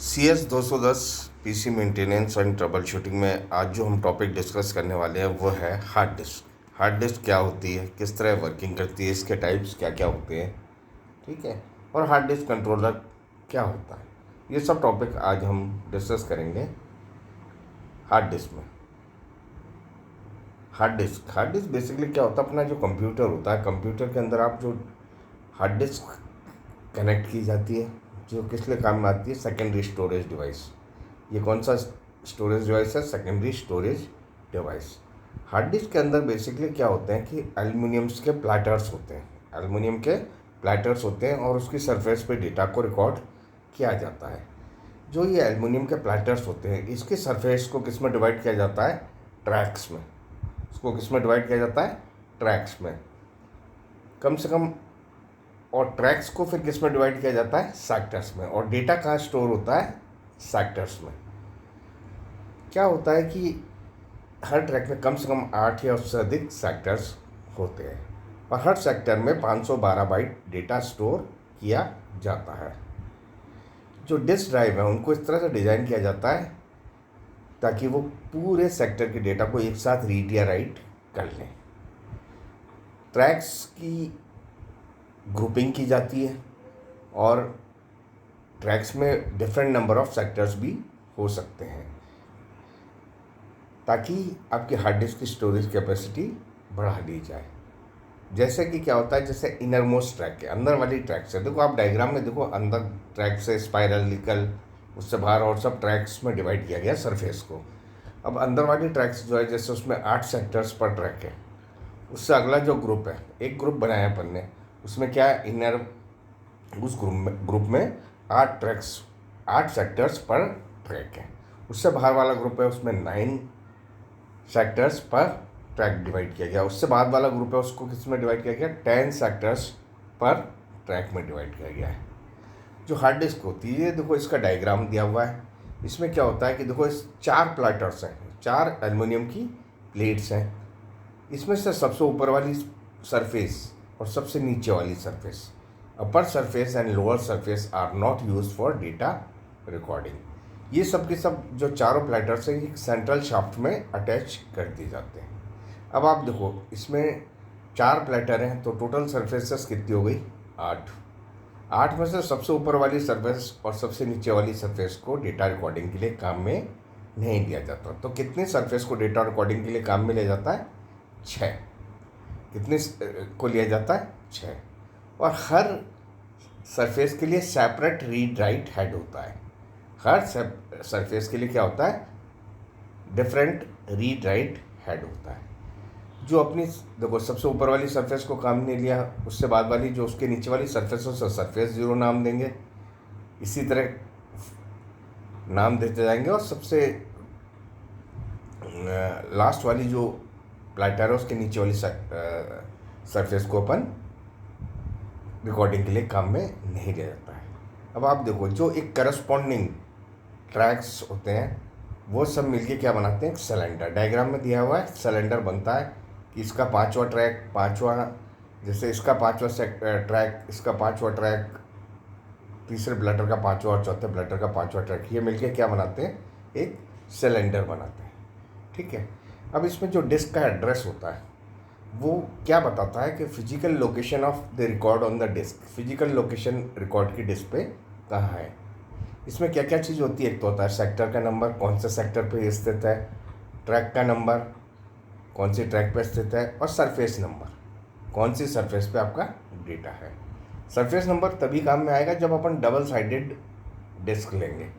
CS 210 PC maintenance and trouble shooting में आज जो हम टॉपिक डिस्कस करने वाले हैं वो है हार्ड डिस्क। हार्ड डिस्क क्या होती है, किस तरह वर्किंग करती है, इसके टाइप्स क्या क्या होते हैं, ठीक है, और हार्ड डिस्क कंट्रोलर क्या होता है, ये सब टॉपिक आज हम डिस्कस करेंगे। हार्ड डिस्क में हार्ड डिस्क बेसिकली क्या होता है, अपना जो कंप्यूटर होता है, कंप्यूटर के अंदर आप जो हार्ड डिस्क कनेक्ट की जाती है, जो किस लिए काम में आती है, सेकेंडरी स्टोरेज डिवाइस। ये कौन सा स्टोरेज डिवाइस है? Secondary storage device. Hard disk के अंदर बेसिकली क्या होते हैं कि एल्युमिनियम्स के प्लेटर्स होते हैं, एल्युमिनियम के प्लेटर्स होते हैं और उसकी सरफेस पे डेटा को रिकॉर्ड किया जाता है। जो ये एल्युमिनियम के प्लेटर्स होते हैं, इसकी सरफेस को किस में डिवाइड किया जाता है? ट्रैक्स में। इसको किस में डिवाइड किया जाता है? ट्रैक्स में, कम से कम। और ट्रैक्स को फिर किस में डिवाइड किया जाता है? सेक्टर्स में। और डेटा कहाँ स्टोर होता है? सेक्टर्स में। क्या होता है कि हर ट्रैक में कम से कम 8 या उससे अधिक सेक्टर्स होते हैं और हर सेक्टर में 512 बाइट डेटा स्टोर किया जाता है। जो डिस्क ड्राइव है उनको इस तरह से डिज़ाइन किया जाता है ताकि वो पूरे सेक्टर के डेटा को एक साथ रीड या राइट कर लें। ट्रैक्स की ग्रुपिंग की जाती है और ट्रैक्स में डिफरेंट नंबर ऑफ सेक्टर्स भी हो सकते हैं ताकि आपके हार्ड डिस्क की स्टोरेज कैपेसिटी बढ़ा दी जाए। जैसे कि क्या होता है, जैसे इनर मोस्ट ट्रैक के अंदर वाली ट्रैक से देखो, आप डायग्राम में देखो, अंदर ट्रैक से स्पाइरलिकल, उससे बाहर और सब ट्रैक्स में डिवाइड किया गया सरफेस को। अब अंदर वाली ट्रैक्स जो है, जैसे उसमें 8 सेक्टर्स पर ट्रैक है, उससे अगला जो ग्रुप है, एक ग्रुप बनाया अपन ने, उसमें क्या है, इनर, उस ग्रुप में 8 ट्रैक्स, 8 सेक्टर्स पर ट्रैक है। उससे बाहर वाला ग्रुप है, उसमें 9 सेक्टर्स पर ट्रैक डिवाइड किया गया। उससे बाद वाला ग्रुप है, उसको किस में डिवाइड किया गया? 10 सेक्टर्स पर ट्रैक में डिवाइड किया गया है। जो हार्ड डिस्क होती है, देखो इसका डायग्राम दिया हुआ है। इसमें क्या होता है कि देखो, इस 4 प्लेटर्स हैं, 4 एल्युमिनियम की प्लेट्स हैं। इसमें से सबसे ऊपर वाली सरफेस और सबसे नीचे वाली surface, upper surface and lower surface are not use for data recording. ये सब के सब जो चारों प्लेटर्स हैं, एक सेंट्रल शाफ्ट में अटैच कर दिए जाते हैं। अब आप देखो, इसमें 4 प्लेटर हैं तो टोटल सरफेसेस कितनी हो गई? 8। 8 में से सबसे ऊपर वाली सरफेस और सबसे नीचे वाली सरफेस को डेटा रिकॉर्डिंग के लिए काम में नहीं लिया जाता। तो कितनी सरफेस को डेटा रिकॉर्डिंग के लिए काम में लिया जाता है? 6। कितने को लिया जाता है? 6। और हर सरफेस के लिए सेपरेट रीड राइट हेड होता है। हर सरफेस के लिए क्या होता है? डिफरेंट रीड राइट हेड होता है। जो अपनी देखो, सबसे ऊपर वाली सरफेस को काम नहीं लिया, उससे बाद वाली जो उसके नीचे वाली सरफेस है, सरफेस 0 नाम देंगे। इसी तरह नाम देते जाएंगे और सबसे लास्ट वाली जो प्लेटर है, उसके नीचे वाली सरफेस को अपन रिकॉर्डिंग के लिए काम में नहीं लिया जाता है। अब आप देखो, जो एक करस्पॉन्डिंग ट्रैक्स होते हैं, वो सब मिलके क्या बनाते हैं? एक सिलेंडर। डायग्राम में दिया हुआ है, सिलेंडर बनता है कि इसका 5वां ट्रैक, 5वां, जैसे इसका 5वां ट्रैक, इसका 5वां ट्रैक, तीसरे ब्लटर का 5वां और चौथे ब्लटर का 5वां ट्रैक, ये मिलके क्या बनाते हैं? एक सिलेंडर बनाते हैं, ठीक है। अब इसमें जो डिस्क का एड्रेस होता है, वो क्या बताता है कि physical location of the record on the disk. Physical location record की डिस्क पे कहाँ है। इसमें क्या क्या चीज़ होती है? एक तो होता है सेक्टर का नंबर, कौन से सेक्टर पे स्थित है, ट्रैक का नंबर, कौन सी ट्रैक पे स्थित है, और सरफेस नंबर, कौन सी सरफेस पे आपका डेटा है। सरफेस नंबर तभी काम में आएगा जब अपन डबल साइडेड डिस्क लेंगे।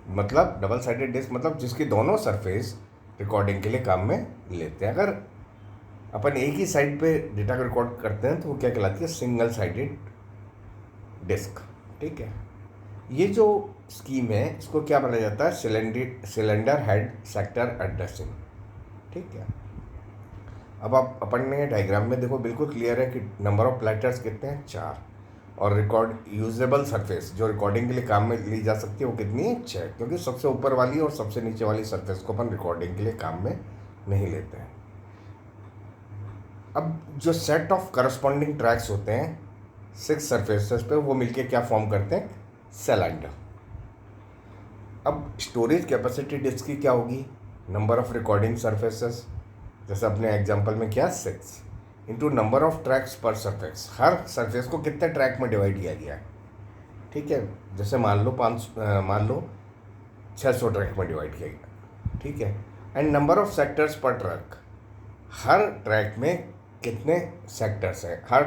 मतलब डबल साइडेड डिस्क मतलब जिसकी दोनों सरफेस रिकॉर्डिंग के लिए काम में लेते हैं। अगर अपन एक ही साइड पे डेटा को रिकॉर्ड करते हैं तो वो क्या कहलाती है? सिंगल साइडेड डिस्क, ठीक है। ये जो स्कीम है, इसको क्या बोला जाता है? सिलेंडर हेड सेक्टर एड्रेसिंग, ठीक है। अब आप अपन ने डायग्राम में देखो, बिल्कुल क्लियर है कि नंबर ऑफ प्लेटर्स कितने हैं? 4। और रिकॉर्ड यूजेबल सरफेस जो रिकॉर्डिंग के लिए काम में ली जा सकती है वो कितनी है? 6। क्योंकि सबसे ऊपर वाली और सबसे नीचे वाली सरफेस को अपन रिकॉर्डिंग के लिए काम में नहीं लेते हैं। अब जो सेट ऑफ करस्पॉन्डिंग ट्रैक्स होते हैं 6 सरफेसेस पे, वो मिलके क्या फॉर्म करते हैं? सिलेंडर। अब स्टोरेज कैपेसिटी डिस्क की क्या होगी, नंबर ऑफ रिकॉर्डिंग सरफेसेस, जैसे अपने एग्जांपल में क्या 6 इंटू नंबर ऑफ ट्रैक्स पर सरफेस, हर सरफेस को कितने ट्रैक में डिवाइड किया गया है, ठीक है। जैसे मान लो 600 ट्रैक में डिवाइड किया गया, ठीक है। एंड नंबर ऑफ सेक्टर्स पर ट्रैक, हर ट्रैक में कितने सेक्टर्स हैं, हर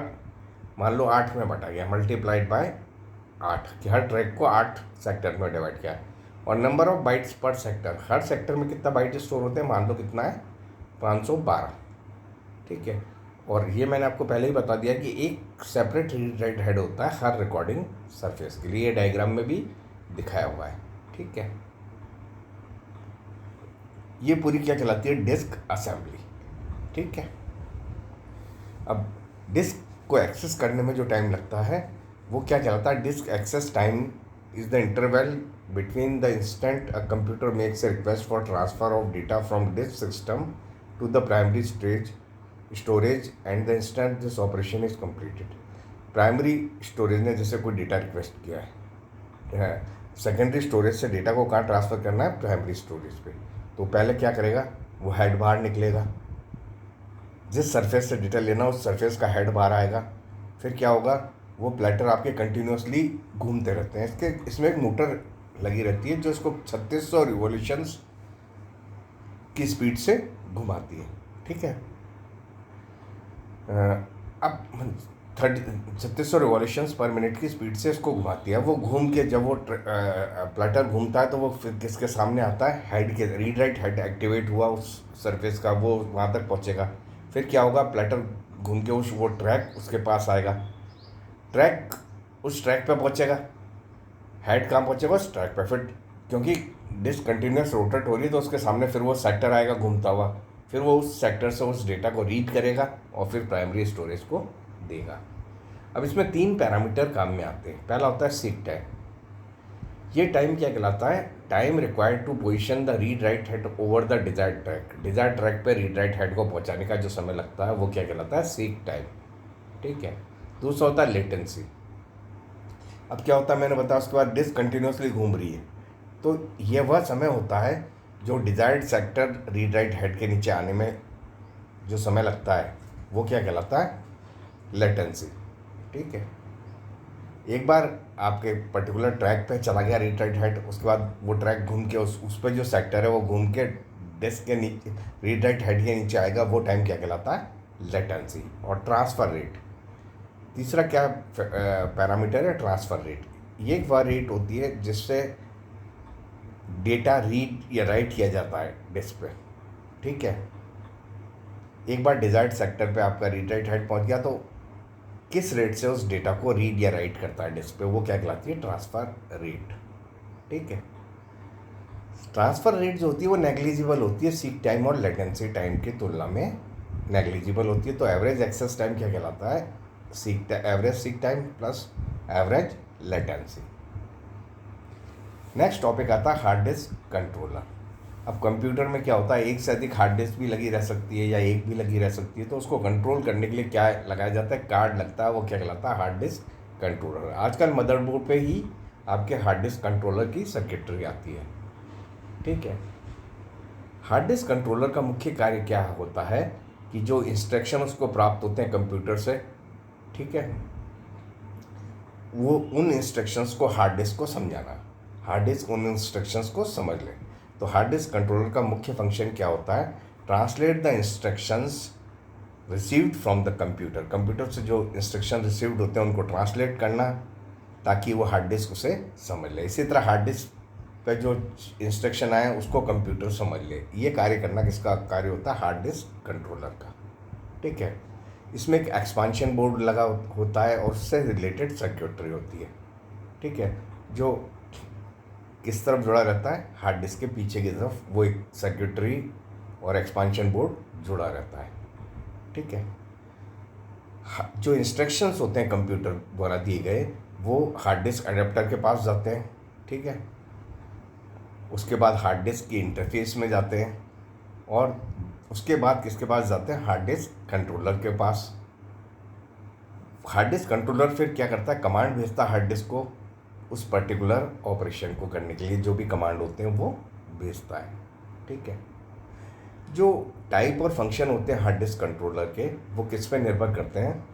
मान लो 8 में बटा गया, मल्टीप्लाइड बाय 8, कि हर ट्रैक को 8 सेक्टर में डिवाइड किया है। और नंबर ऑफ बाइट्स पर सेक्टर, हर सेक्टर में कितना बाइट स्टोर होते हैं, मान लो कितना है 512, ठीक है। और ये मैंने आपको पहले ही बता दिया कि एक सेपरेट रीड राइट हेड होता है हर रिकॉर्डिंग सरफेस के लिए, डायग्राम में भी दिखाया हुआ है, ठीक है। ये पूरी क्या कहलाती है, डिस्क असेंबली, ठीक है। अब डिस्क को एक्सेस करने में जो टाइम लगता है वो क्या कहलाता है, disk access time is the interval between the instant a computer makes a request for transfer of data from disk system to the primary storage and the instant this operation is completed। Primary storage ने जैसे कोई data request किया है, secondary storage से data को कहाँ transfer करना है, प्राइमरी स्टोरेज पे, तो पहले क्या करेगा, वो हेड बाहर निकलेगा, जिस सरफेस से डेटा लेना उस सरफेस का हेड बाहर आएगा। फिर क्या होगा, वो प्लेटर आपके कंटिन्यूसली घूमते रहते हैं, इसमें एक मोटर लगी रहती है जो इसको 3600 रिवॉल्यूशंस की स्पीड से घुमाती है, ठीक है। अब 3600 रिवॉल्यूशंस पर मिनट की स्पीड से इसको घुमाती है। वो घूम के जब वो प्लेटर घूमता है तो वो फिर किसके सामने आता है, हेड के, रीड राइट हेड एक्टिवेट हुआ उस सरफेस का, वो वहाँ तक पहुँचेगा। फिर क्या होगा, प्लेटर घूम के वो ट्रैक उसके पास आएगा, ट्रैक उस ट्रैक पे पहुँचेगा, हेड कहाँ पहुँचेगा, उस ट्रैक पे। फिर क्योंकि डिस्क कंटिन्यूस रोटेट हो रही है तो उसके सामने फिर वो सेक्टर आएगा घूमता हुआ, फिर वो उस सेक्टर से उस डेटा को रीड करेगा और फिर प्राइमरी स्टोरेज को देगा। अब इसमें 3 पैरामीटर काम में आते हैं। पहला होता है सीक टाइम। ये टाइम क्या कहलाता है, time required to position the read write head over the desired track, desired track पे रीड राइट हेड को पहुँचाने का जो समय लगता है वो क्या कहलाता है, सीक टाइम, ठीक है। दूसरा होता है लेटेंसी। अब क्या होता है मैंने बताया, उसके बाद डिस्क कंटिन्यूसली घूम रही है तो ये वह समय होता है जो desired sector read write head के नीचे आने में जो समय लगता है वो क्या कहलाता है, लेटेंसी, ठीक है। एक बार आपके पर्टिकुलर ट्रैक पे चला गया रीड राइट हेड, उसके बाद वो ट्रैक घूम के उस पर जो सेक्टर है वो घूम के डिस्क के नीचे रीड राइट हेड के नीचे आएगा, वो टाइम क्या कहलाता है, लेटेंसी। और ट्रांसफ़र रेट, तीसरा क्या पैरामीटर है, ट्रांसफ़र रेट। ये एक वह रेट होती है जिससे डेटा रीड या राइट किया जाता है डिस्क पे, ठीक है। एक बार डिजायर्ड सेक्टर पे आपका रीड राइट हेड पहुंच गया तो किस रेट से उस डेटा को रीड या राइट करता है डिस्क पे, वो क्या कहलाती है, ट्रांसफ़र रेट, ठीक है। ट्रांसफ़र रेट जो होती है वो नेग्लिजिबल होती है, सीक टाइम और लेटेंसी टाइम की तुलना में नेग्लिजिबल होती है। तो एवरेज एक्सेस टाइम क्या कहलाता है, average seek time plus average latency. Next topic आता है हार्ड डिस्क कंट्रोलर। अब कंप्यूटर में क्या होता है, एक से अधिक हार्ड डिस्क भी लगी रह सकती है या एक भी लगी रह सकती है, तो उसको कंट्रोल करने के लिए क्या लगाया जाता है, कार्ड लगता है, वो क्या कहलाता है, हार्ड डिस्क कंट्रोलर। आजकल मदरबोर्ड पे ही आपके हार्ड डिस्क कंट्रोलर की सर्किटरी आती है, ठीक है। हार्ड डिस्क कंट्रोलर का मुख्य कार्य क्या होता है कि जो इंस्ट्रक्शन उसको प्राप्त होते हैं कंप्यूटर से, ठीक है, वो उन इंस्ट्रक्शंस को हार्ड डिस्क को समझाना, हार्ड डिस्क उन इंस्ट्रक्शंस को समझ ले। तो हार्ड डिस्क कंट्रोलर का मुख्य फंक्शन क्या होता है, translate the instructions received from the computer, computer से जो इंस्ट्रक्शन रिसीव्ड होते हैं उनको ट्रांसलेट करना ताकि वो हार्ड डिस्क उसे समझ ले। इसी तरह हार्ड डिस्क पे जो इंस्ट्रक्शन आए उसको कंप्यूटर समझ ले। ये कार्य करना किसका कार्य होता है, हार्ड डिस्क कंट्रोलर का, ठीक है। इसमें एक एक्सपांशन बोर्ड लगा होता है और उससे रिलेटेड सर्किटरी होती है, ठीक है, जो किस तरफ जुड़ा रहता है, हार्ड डिस्क के पीछे की तरफ वो एक सर्किटरी और एक्सपांशन बोर्ड जुड़ा रहता है, ठीक है। जो इंस्ट्रक्शंस होते हैं कंप्यूटर द्वारा दिए गए वो हार्ड डिस्क अडेप्टर के पास जाते हैं, ठीक है। उसके बाद हार्ड डिस्क की इंटरफेस में जाते हैं और उसके बाद किसके पास जाते हैं, हार्ड डिस्क कंट्रोलर के पास। हार्ड डिस्क कंट्रोलर फिर क्या करता है, कमांड भेजता है हार्ड डिस्क को, उस पर्टिकुलर ऑपरेशन को करने के लिए जो भी कमांड होते हैं वो भेजता है। ठीक है, जो टाइप और फंक्शन होते हैं हार्ड डिस्क कंट्रोलर के, वो किस पे निर्भर करते हैं?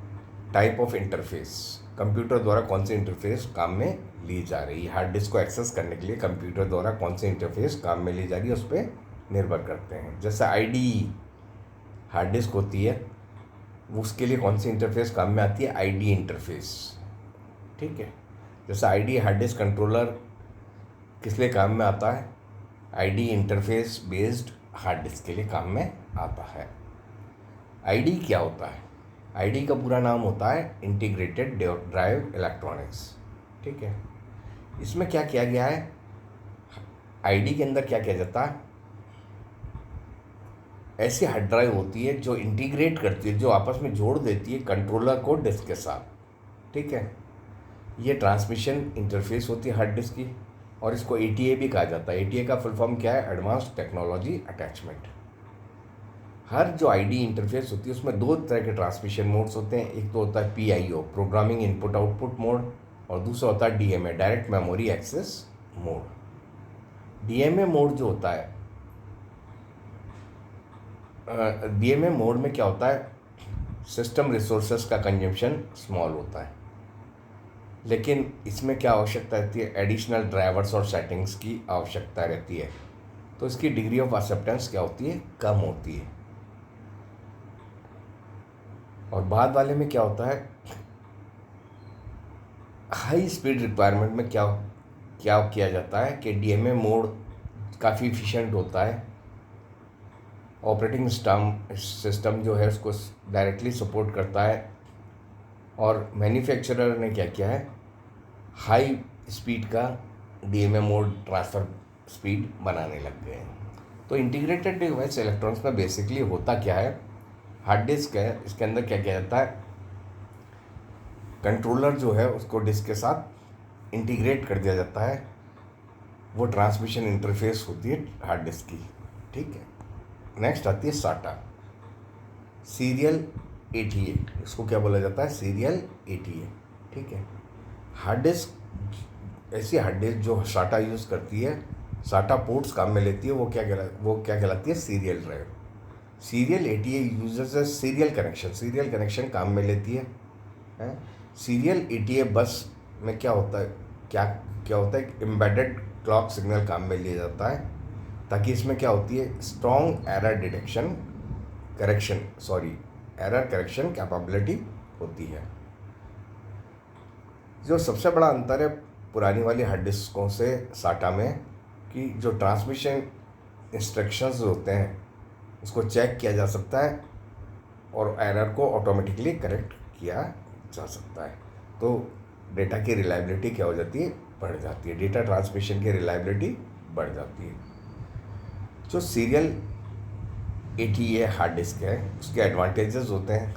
टाइप ऑफ इंटरफेस, कंप्यूटर द्वारा कौन सी इंटरफेस काम में ली जा रही है। हार्ड डिस्क को एक्सेस करने के लिए कंप्यूटर द्वारा कौन सी इंटरफेस काम में ली जा रही है उस पर निर्भर करते हैं। जैसे आईडी हार्ड डिस्क होती है, उसके लिए कौन सी इंटरफेस काम में आती है? ID interface. ठीक है, जैसे आईडी हार्ड डिस्क कंट्रोलर किस लिए काम में आता है? ID interface based hard disk के लिए काम में आता है। आईडी क्या होता है? आईडी का पूरा नाम होता है इंटीग्रेटेड ड्राइव इलेक्ट्रॉनिक्स। ठीक है, इसमें क्या किया गया है? आईडी के अंदर क्या किया जाता है? ऐसी हार्ड ड्राइव होती है जो इंटीग्रेट करती है, जो आपस में जोड़ देती है कंट्रोलर को डिस्क के साथ। ठीक है, ये ट्रांसमिशन इंटरफेस होती है हार्ड डिस्क की, और इसको एटीए भी कहा जाता है। एटीए का फुल फॉर्म क्या है? Advanced technology attachment. हर जो आईडी इंटरफेस होती है उसमें दो तरह के ट्रांसमिशन मोड्स होते हैं। एक तो होता है PIO, programming input output mode, और दूसरा होता है DMA, direct memory access mode. DMA mode जो होता है, डीएमए मोड में क्या होता है? सिस्टम रिसोर्सेज का कंजम्पशन स्मॉल होता है, लेकिन इसमें क्या आवश्यकता रहती है? एडिशनल ड्राइवर्स और सेटिंग्स की आवश्यकता रहती है, तो इसकी डिग्री ऑफ एक्सेप्टेंस क्या होती है? कम होती है। और बाद वाले में क्या होता है? हाई स्पीड रिक्वायरमेंट में क्या क्या किया जाता है कि डीएमए मोड काफ़ी इफ़िशिएंट होता है, ऑपरेटिंग सिस्टम जो है उसको डायरेक्टली सपोर्ट करता है, और मैन्युफैक्चरर ने क्या किया है? हाई स्पीड का डीएमए मोड ट्रांसफ़र स्पीड बनाने लग गए हैं। तो इंटीग्रेटेड डिवाइस इलेक्ट्रॉनिक्स में बेसिकली होता क्या है? हार्ड डिस्क है, इसके अंदर क्या किया जाता है? कंट्रोलर जो है उसको डिस्क के साथ इंटीग्रेट कर दिया जाता है, वो ट्रांसमिशन इंटरफेस होती है हार्ड डिस्क की। ठीक है, नेक्स्ट आती है साटा, सीरियल एटीए। इसको क्या बोला जाता है? Serial ATA. ठीक है, हार्ड डिस्क, ऐसी हार्ड डिस्क जो साटा यूज़ करती है, साटा पोर्ट्स काम में लेती है, वो क्या कहलाती है? Serial drive. Serial ATA uses a serial connection, serial connection काम में लेती है। सीरियल एटीए बस में क्या होता है? क्या होता है? एम्बेडेड क्लॉक सिग्नल काम में लिया जाता है, ताकि इसमें क्या होती है? स्ट्रॉन्ग एरर करेक्शन कैपेबिलिटी होती है। जो सबसे बड़ा अंतर है पुरानी वाली हार्ड डिस्कों से साटा में, कि जो ट्रांसमिशन इंस्ट्रक्शंस होते हैं उसको चेक किया जा सकता है और एरर को ऑटोमेटिकली करेक्ट किया जा सकता है। तो डेटा की रिलायबिलिटी क्या हो जाती है? बढ़ जाती है। डेटा ट्रांसमिशन की रिलायबिलिटी बढ़ जाती है। जो सीरियल एटीए हार्ड डिस्क है उसके एडवांटेजेस होते हैं।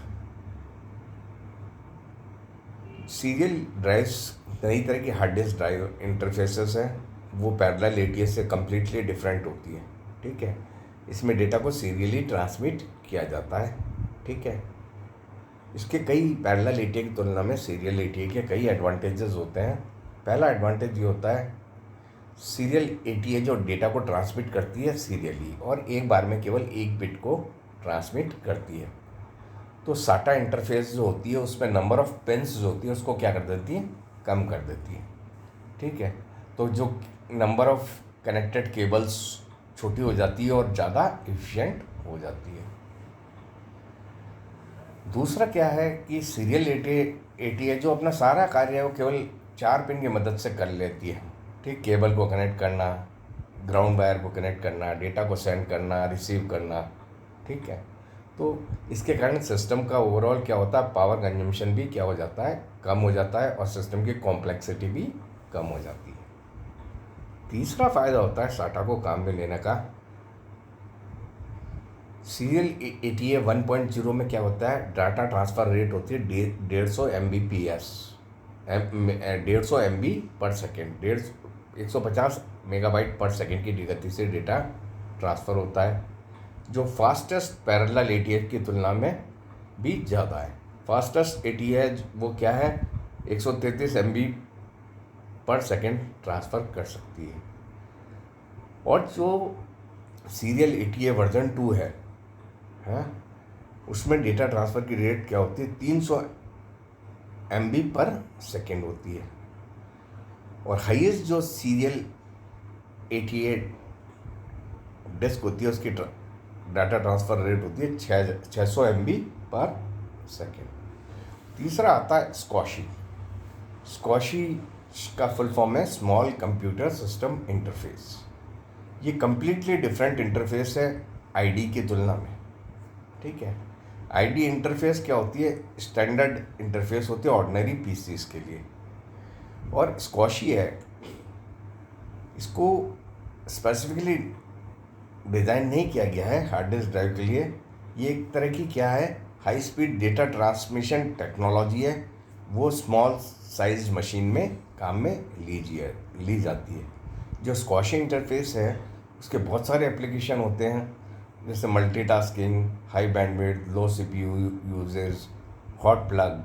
सीरियल ड्राइव्स नई तरह की हार्ड डिस्क ड्राइव इंटरफेसेस हैं, वो पैरेलल एटीए से कम्प्लीटली डिफरेंट होती है। ठीक है, इसमें डेटा को सीरियली ट्रांसमिट किया जाता है। ठीक है, इसके कई पैरेलल एटीए की तुलना में सीरियल एटीए के कई एडवांटेजेस होते हैं। पहला एडवांटेज ये होता है, सीरियल एटीए जो डेटा को ट्रांसमिट करती है सीरियली, और एक बार में केवल एक बिट को ट्रांसमिट करती है। तो साटा इंटरफेस जो होती है उसमें नंबर ऑफ पिन्स जो होती है उसको क्या कर देती है? कम कर देती है। ठीक है, तो जो नंबर ऑफ कनेक्टेड केबल्स छोटी हो जाती है और ज़्यादा एफिशिएंट हो जाती है। दूसरा क्या है कि सीरियल एटीए जो अपना सारा कार्य है वो केवल 4 पिन की मदद से कर लेती है। ठीक, केबल को कनेक्ट करना, ग्राउंड वायर को कनेक्ट करना, डेटा को सेंड करना, रिसीव करना। ठीक है, तो इसके कारण सिस्टम का ओवरऑल क्या होता है? पावर कंजम्पशन भी क्या हो जाता है? कम हो जाता है, और सिस्टम की कॉम्प्लेक्सिटी भी कम हो जाती है। तीसरा फ़ायदा होता है साटा को काम में लेने का। सीरियल एटीए 1.0 में क्या होता है? डाटा ट्रांसफ़र रेट होती है 150 Mbps, 150 MB पर सेकेंड, 150 मेगाबाइट पर सेकेंड की गति से डेटा ट्रांसफ़र होता है, जो फास्टेस्ट पैरेलल एटीए की तुलना में भी ज़्यादा है। फास्टेस्ट एटीए वो क्या है? 133 MB पर सेकेंड ट्रांसफ़र कर सकती है। और जो सीरियल ATA वर्जन 2 है उसमें डेटा ट्रांसफ़र की रेट क्या होती है, 300 MB पर सेकेंड होती है। और हाईएस्ट जो सीरियल ATA डिस्क होती है उसकी डाटा ट्रांसफ़र रेट होती है 600 MB पर सेकेंड। तीसरा आता है स्क्वाशी। स्क्वाशी का फुल फॉर्म है स्मॉल कंप्यूटर सिस्टम इंटरफेस। ये कम्प्लीटली डिफरेंट इंटरफेस है ID की तुलना में, ठीक है। ID इंटरफेस क्या होती है, स्टैंडर्ड इंटरफेस होती है ऑर्डिनरी PCs के लिए। और स्क्वाशी है, इसको स्पेसिफिकली डिज़ाइन नहीं किया गया है हार्ड डिस्क ड्राइव के लिए। ये एक तरह की क्या है, high speed data transmission technology है। वो स्मॉल साइज मशीन में काम में ली जाती है। जो स्क्वाशी इंटरफेस है उसके बहुत सारे एप्लीकेशन होते हैं, जैसे मल्टीटास्किंग, हाई बैंडविड्थ, लो CPU यूजेज, हॉट प्लग,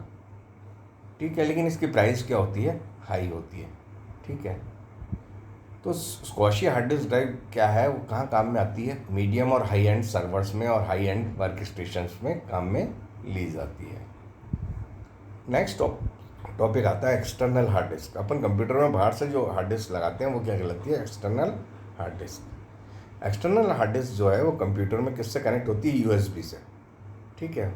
ठीक है। लेकिन इसकी प्राइस क्या होती है, हाई होती है, ठीक है। तो स्क्वाशी हार्ड डिस्क ड्राइव क्या है, वो कहाँ काम में आती है, मीडियम और हाई एंड सर्वर्स में और हाई एंड वर्क स्टेशंस में काम में ली जाती है। नेक्स्ट टॉपिक आता है एक्सटर्नल हार्ड डिस्क। अपन कंप्यूटर में बाहर से जो हार्ड डिस्क लगाते हैं वो क्या कहलाती है, external hard disk. External hard disk जो है वो कंप्यूटर में किससे कनेक्ट होती है, USB से, ठीक है।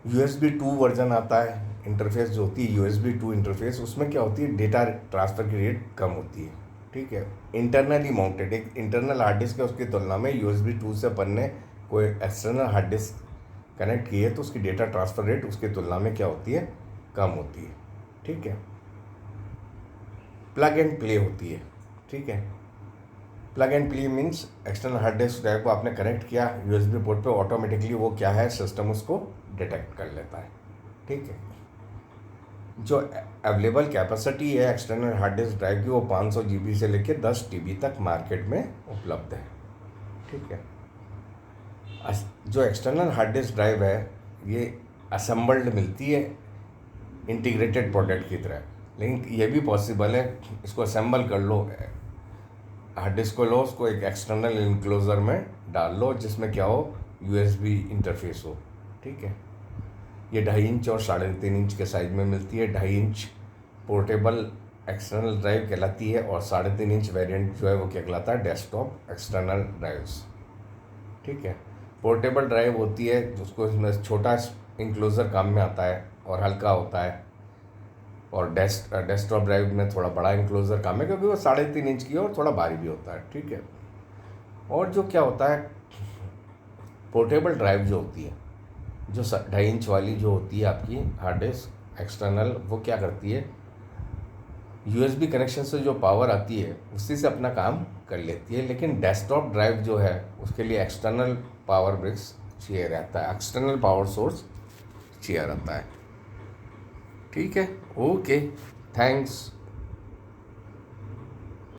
USB 2 वर्जन आता है, इंटरफेस जो होती है USB 2 इंटरफेस, उसमें क्या होती है, डेटा ट्रांसफ़र की रेट कम होती है, ठीक है। इंटरनली माउंटेड एक इंटरनल हार्ड डिस्क है, उसकी तुलना में USB 2 से अपन ने कोई एक्सटर्नल हार्ड डिस्क कनेक्ट की है तो उसकी डेटा ट्रांसफ़र रेट उसकी तुलना में क्या होती है, कम होती है, ठीक है। प्लग एंड प्ले होती है, ठीक है। Plug and play means external hard disk drive को आपने कनेक्ट किया USB पोर्ट पे, ऑटोमेटिकली वो क्या है, सिस्टम उसको डिटेक्ट कर लेता है, ठीक है। जो अवेलेबल कैपेसिटी है एक्सटर्नल हार्ड डिस्क ड्राइव की वो 500 GB से लेकर 10 TB तक मार्केट में उपलब्ध है, ठीक है। जो एक्सटर्नल हार्ड डिस्क ड्राइव है ये असेंबल्ड मिलती है इंटीग्रेटेड प्रोडक्ट की तरह, लेकिन ये भी पॉसिबल है इसको असेंबल कर लो, हार्ड डिस्क को लो, उसको एक एक्सटर्नल इनक्लोजर में डाल लो जिसमें क्या हो, USB इंटरफेस हो, ठीक है। ये 2.5 इंच और 3.5 इंच के साइज़ में मिलती है। 2.5 इंच पोर्टेबल एक्सटर्नल ड्राइव कहलाती है और 3.5 इंच वेरिएंट जो है वो क्या कहलाता है, डेस्कटॉप एक्सटर्नल ड्राइव्स, ठीक है। पोर्टेबल ड्राइव होती है जिसको इसमें छोटा इंक्लोजर काम में आता है और हल्का होता है, और डेस्कटॉप ड्राइव में थोड़ा बड़ा इंक्लोजर काम है क्योंकि वो 3.5 इंच की और थोड़ा भारी भी होता है, ठीक है। और जो क्या होता है, पोर्टेबल ड्राइव जो होती है, जो 2.5 इंच वाली जो होती है आपकी हार्ड डिस्क एक्सटर्नल, वो क्या करती है, USB कनेक्शन से जो पावर आती है उसी से अपना काम कर लेती है। लेकिन डेस्कटॉप ड्राइव जो है उसके लिए एक्सटर्नल पावर ब्रिक्स चाहिए रहता है, एक्सटर्नल पावर सोर्स चाहिए रहता है, ठीक है। Okay, thanks.